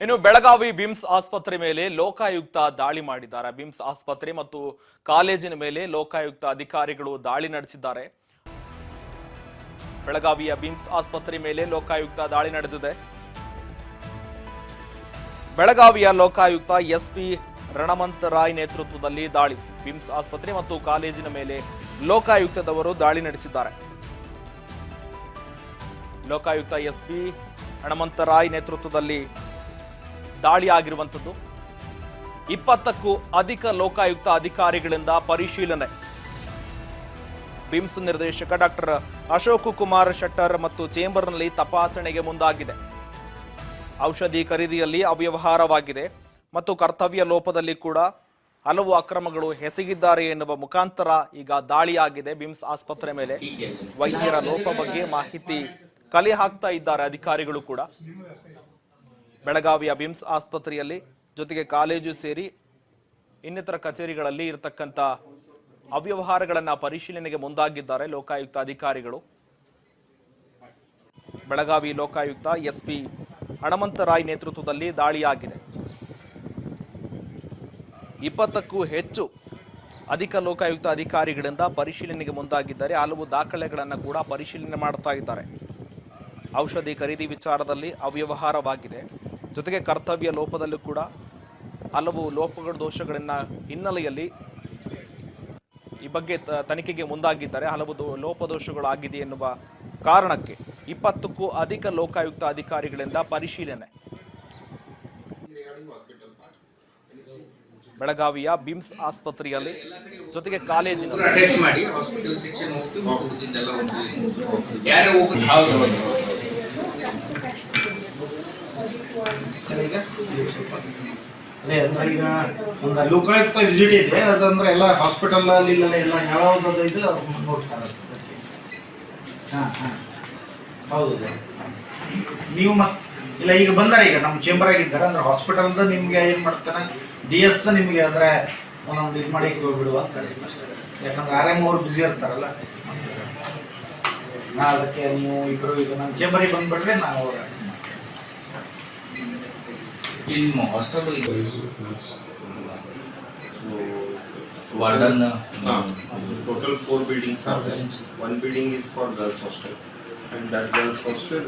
ಇನ್ನು ಬೆಳಗಾವಿ ಬಿಮ್ಸ್ ಆಸ್ಪತ್ರೆ ಮೇಲೆ ಲೋಕಾಯುಕ್ತ ದಾಳಿ ಮಾಡಿದ್ದಾರೆ. ಬಿಮ್ಸ್ ಆಸ್ಪತ್ರೆ ಮತ್ತು ಕಾಲೇಜಿನ ಮೇಲೆ ಲೋಕಾಯುಕ್ತ ಅಧಿಕಾರಿಗಳು ದಾಳಿ ನಡೆಸಿದ್ದಾರೆ. ಬೆಳಗಾವಿಯ ಬಿಮ್ಸ್ ಆಸ್ಪತ್ರೆ ಮೇಲೆ ಲೋಕಾಯುಕ್ತ ದಾಳಿ ನಡೆದಿದೆ. ಬೆಳಗಾವಿಯ ಲೋಕಾಯುಕ್ತ ಎಸ್ಪಿ ರಣಮಂತ್ ರಾಯ್ ನೇತೃತ್ವದಲ್ಲಿ ದಾಳಿ. ಬಿಮ್ಸ್ ಆಸ್ಪತ್ರೆ ಮತ್ತು ಕಾಲೇಜಿನ ಮೇಲೆ ಲೋಕಾಯುಕ್ತದವರು ದಾಳಿ ನಡೆಸಿದ್ದಾರೆ. ಲೋಕಾಯುಕ್ತ ಎಸ್ಪಿ ರಣಮಂತ್ ರಾಯ್ ನೇತೃತ್ವದಲ್ಲಿ ದಾಳಿ ಆಗಿರುವಂಥದ್ದು. 20ಕ್ಕೂ ಅಧಿಕ ಲೋಕಾಯುಕ್ತ ಅಧಿಕಾರಿಗಳಿಂದ ಪರಿಶೀಲನೆ. ಬಿಮ್ಸ್ ನಿರ್ದೇಶಕ ಡಾಕ್ಟರ್ ಅಶೋಕ್ ಕುಮಾರ್ ಶೆಟ್ಟರ್ ಮತ್ತು ಚೇಂಬರ್ನಲ್ಲಿ ತಪಾಸಣೆಗೆ ಮುಂದಾಗಿದೆ. ಔಷಧಿ ಖರೀದಿಯಲ್ಲಿ ಅವ್ಯವಹಾರವಾಗಿದೆ ಮತ್ತು ಕರ್ತವ್ಯ ಲೋಪದಲ್ಲಿ ಕೂಡ ಹಲವು ಅಕ್ರಮಗಳು ಎಸಗಿದ್ದಾರೆ ಎನ್ನುವ ಮುಖಾಂತರ ಈಗ ದಾಳಿಯಾಗಿದೆ. ಬಿಮ್ಸ್ ಆಸ್ಪತ್ರೆ ಮೇಲೆ ವೈದ್ಯರ ಲೋಪ ಬಗ್ಗೆ ಮಾಹಿತಿ ಕಲೆ ಹಾಕ್ತಾ ಇದ್ದಾರೆ ಅಧಿಕಾರಿಗಳು ಕೂಡ. ಬೆಳಗಾವಿಯ ಬಿಮ್ಸ್ ಆಸ್ಪತ್ರೆಯಲ್ಲಿ ಜೊತೆಗೆ ಕಾಲೇಜು ಸೇರಿ ಇನ್ನಿತರ ಕಚೇರಿಗಳಲ್ಲಿ ಇರತಕ್ಕಂಥ ಅವ್ಯವಹಾರಗಳನ್ನ ಪರಿಶೀಲನೆಗೆ ಮುಂದಾಗಿದ್ದಾರೆ ಲೋಕಾಯುಕ್ತ ಅಧಿಕಾರಿಗಳು. ಬೆಳಗಾವಿ ಲೋಕಾಯುಕ್ತ ಎಸ್ಪಿ ಹಣಮಂತ ರಾಯ್ ನೇತೃತ್ವದಲ್ಲಿ ದಾಳಿಯಾಗಿದೆ. 20ಕ್ಕೂ ಹೆಚ್ಚು ಅಧಿಕ ಲೋಕಾಯುಕ್ತ ಅಧಿಕಾರಿಗಳಿಂದ ಪರಿಶೀಲನೆಗೆ ಮುಂದಾಗಿದ್ದಾರೆ. ಹಲವು ದಾಖಲೆಗಳನ್ನು ಕೂಡ ಪರಿಶೀಲನೆ ಮಾಡ್ತಾ ಇದ್ದಾರೆ. ಔಷಧಿ ಖರೀದಿ ವಿಚಾರದಲ್ಲಿ ಅವ್ಯವಹಾರವಾಗಿದೆ, ಜೊತೆಗೆ ಕರ್ತವ್ಯ ಲೋಪದಲ್ಲೂ ಕೂಡ ಹಲವು ಲೋಪಗಳ ದೋಷಗಳನ್ನ ಹಿನ್ನೆಲೆಯಲ್ಲಿ ಈ ಬಗ್ಗೆ ತನಿಖೆಗೆ ಮುಂದಾಗಿದ್ದಾರೆ. ಹಲವು ಲೋಪದೋಷಗಳಾಗಿದೆ ಎನ್ನುವ ಕಾರಣಕ್ಕೆ 20ಕ್ಕೂ ಅಧಿಕ ಲೋಕಾಯುಕ್ತ ಅಧಿಕಾರಿಗಳಿಂದ ಪರಿಶೀಲನೆ. ಬೆಳಗಾವಿಯ ಬಿಮ್ಸ್ ಆಸ್ಪತ್ರೆಯಲ್ಲಿ ಜೊತೆಗೆ ಕಾಲೇಜಿನಲ್ಲಿ ಅದೇ ಅಂದ್ರೆ ಈಗ ಒಂದು ಲೋಕಾಯುಕ್ತ ವಿಸಿಟ್ ಇದೆ, ಅದಂದ್ರೆ ಎಲ್ಲ ಹಾಸ್ಪಿಟಲ್ ಅಲ್ಲಿ ಎಲ್ಲ ಯಾವ್ದು ಇದೆ ನೋಡ್ತಾರೆ. ಹೌದು ನೀವು ಇಲ್ಲ ಈಗ ಬಂದಾರೆ, ಈಗ ನಮ್ಮ ಚೇಂಬರ್ ಆಗಿದ್ದಾರೆ ಅಂದ್ರೆ ಹಾಸ್ಪಿಟಲ್ದ ನಿಮ್ಗೆ ಏನ್ ಮಾಡ್ತಾನೆ DS ನಿಮ್ಗೆ ಅಂದ್ರೆ ಒಂದೊಂದು ಇದು ಮಾಡಿ ಬಿಡುವ ಅಂತ ಹೇಳಿ ಅಷ್ಟೇ. ಯಾಕಂದ್ರೆ RM ಅವ್ರು ಬ್ಯುಸಿ ಇರ್ತಾರಲ್ಲ, ನಾ ಅದಕ್ಕೆ ನೀವು ಇಬ್ರು ಈಗ ನಮ್ಮ ಚೇಂಬರಿಗೆ ಬಂದ್ಬಿಟ್ರೆ ನಾವು in hostel warden total 4 buildings are there. One building is for girls hostel, and that girls hostel